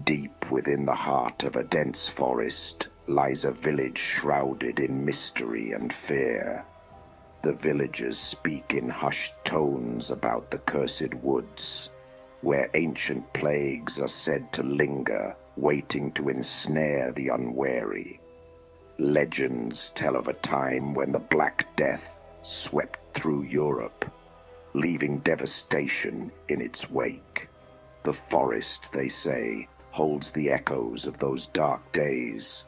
Deep within the heart of a dense forest lies a village shrouded in mystery and fear. The villagers speak in hushed tones about the cursed woods, where ancient plagues are said to linger, waiting to ensnare the unwary. Legends tell of a time when the Black Death swept through Europe, leaving devastation in its wake. The forest, they say, holds the echoes of those dark days.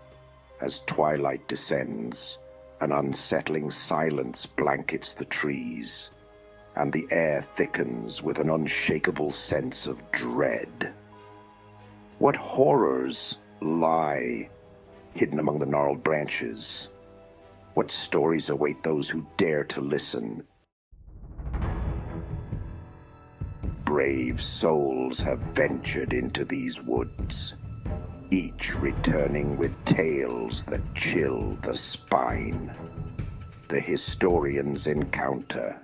As twilight descends, an unsettling silence blankets the trees, and the air thickens with an unshakable sense of dread. What horrors lie hidden among the gnarled branches? What stories await those who dare to listen? Brave souls have ventured into these woods, each returning with tales that chill the spine. The Historians Encounter.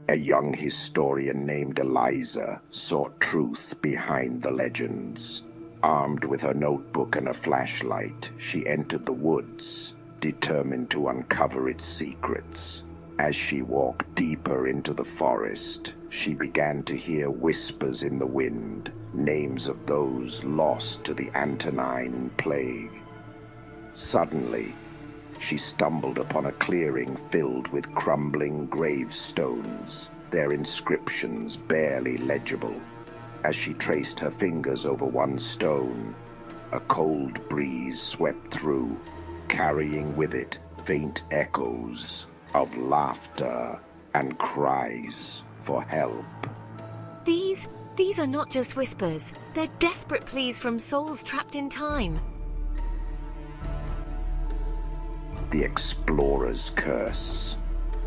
A young historian named Eliza sought truth behind the legends. Armed with her notebook and a flashlight, she entered the woods, determined to uncover its secrets. As she walked deeper into the forest, she began to hear whispers in the wind, names of those lost to the Antonine Plague. Suddenly, she stumbled upon a clearing filled with crumbling gravestones, their inscriptions barely legible. As she traced her fingers over one stone, a cold breeze swept through, carrying with it faint echoes of laughter and cries for help. These are not just whispers. They're desperate pleas from souls trapped in time. The Explorer's Curse.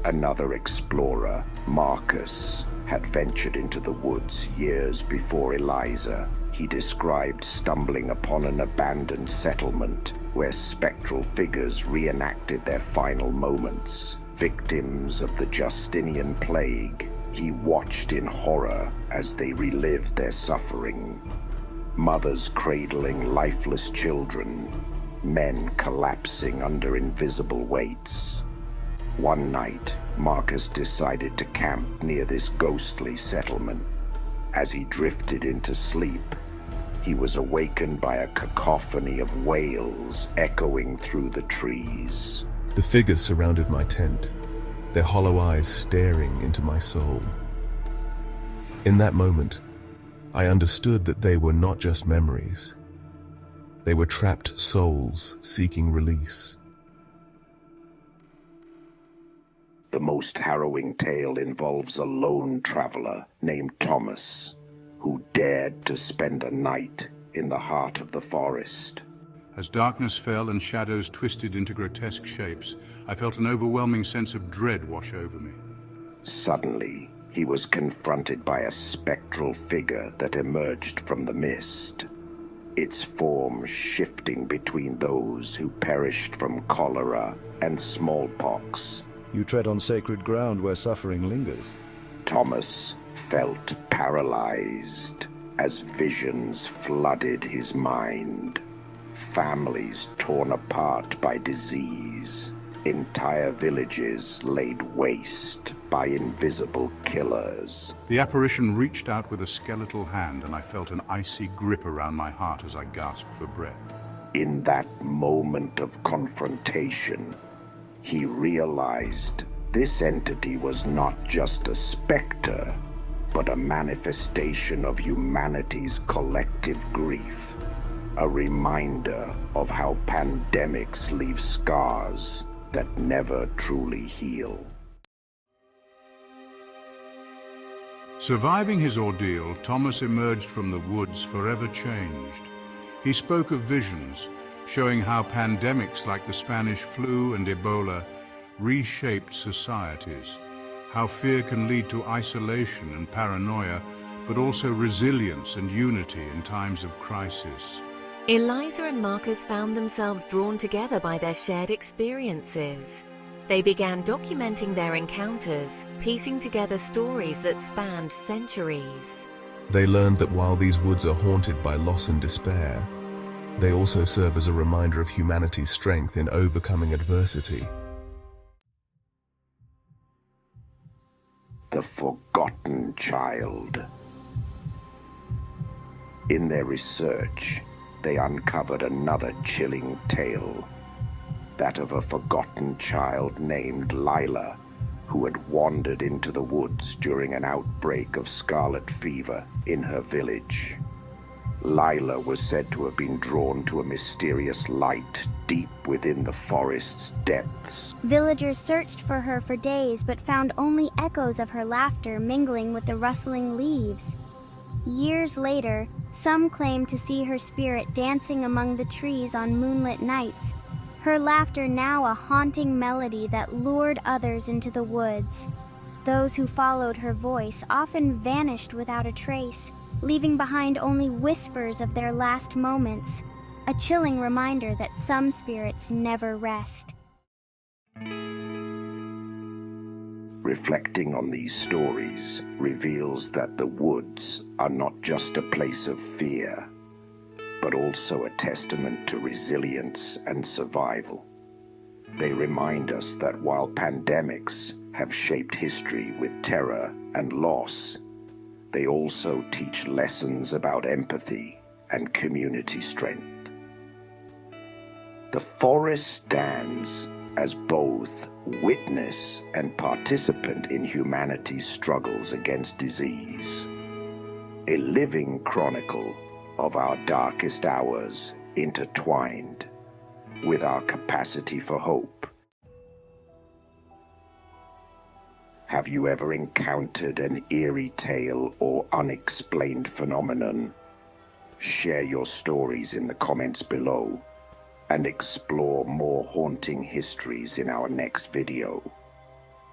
Another explorer, Marcus, had ventured into the woods years before Eliza. He described stumbling upon an abandoned settlement where spectral figures reenacted their final moments. Victims of the Justinian Plague, he watched in horror as they relived their suffering. Mothers cradling lifeless children, men collapsing under invisible weights. One night, Marcus decided to camp near this ghostly settlement. As he drifted into sleep, he was awakened by a cacophony of wails echoing through the trees. The figures surrounded my tent, their hollow eyes staring into my soul. In that moment, I understood that they were not just memories. They were trapped souls seeking release. The most harrowing tale involves a lone traveler named Thomas, who dared to spend a night in the heart of the forest. As darkness fell and shadows twisted into grotesque shapes, I felt an overwhelming sense of dread wash over me. Suddenly, he was confronted by a spectral figure that emerged from the mist, its form shifting between those who perished from cholera and smallpox. You tread on sacred ground where suffering lingers. Thomas felt paralyzed as visions flooded his mind. Families torn apart by disease, entire villages laid waste by invisible killers. The apparition reached out with a skeletal hand, and I felt an icy grip around my heart as I gasped for breath. In that moment of confrontation, he realized this entity was not just a specter, but a manifestation of humanity's collective grief. A reminder of how pandemics leave scars that never truly heal. Surviving his ordeal, Thomas emerged from the woods forever changed. He spoke of visions, showing how pandemics like the Spanish flu and Ebola reshaped societies, how fear can lead to isolation and paranoia, but also resilience and unity in times of crisis. Eliza and Marcus found themselves drawn together by their shared experiences. They began documenting their encounters, piecing together stories that spanned centuries. They learned that while these woods are haunted by loss and despair, they also serve as a reminder of humanity's strength in overcoming adversity. The Forgotten Child. In their research, they uncovered another chilling tale, that of a forgotten child named Lila, who had wandered into the woods during an outbreak of scarlet fever in her village. Lila was said to have been drawn to a mysterious light deep within the forest's depths. Villagers searched for her for days but found only echoes of her laughter mingling with the rustling leaves. Years later, some claimed to see her spirit dancing among the trees on moonlit nights, her laughter now a haunting melody that lured others into the woods. Those who followed her voice often vanished without a trace, leaving behind only whispers of their last moments, a chilling reminder that some spirits never rest. Reflecting on these stories reveals that the woods are not just a place of fear, but also a testament to resilience and survival. They remind us that while pandemics have shaped history with terror and loss, they also teach lessons about empathy and community strength. The forest stands as both witness and participant in humanity's struggles against disease, a living chronicle of our darkest hours intertwined with our capacity for hope. Have you ever encountered an eerie tale or unexplained phenomenon? Share your stories in the comments below and explore more haunting histories in our next video.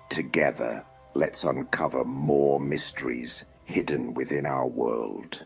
Together, let's uncover more mysteries hidden within our world.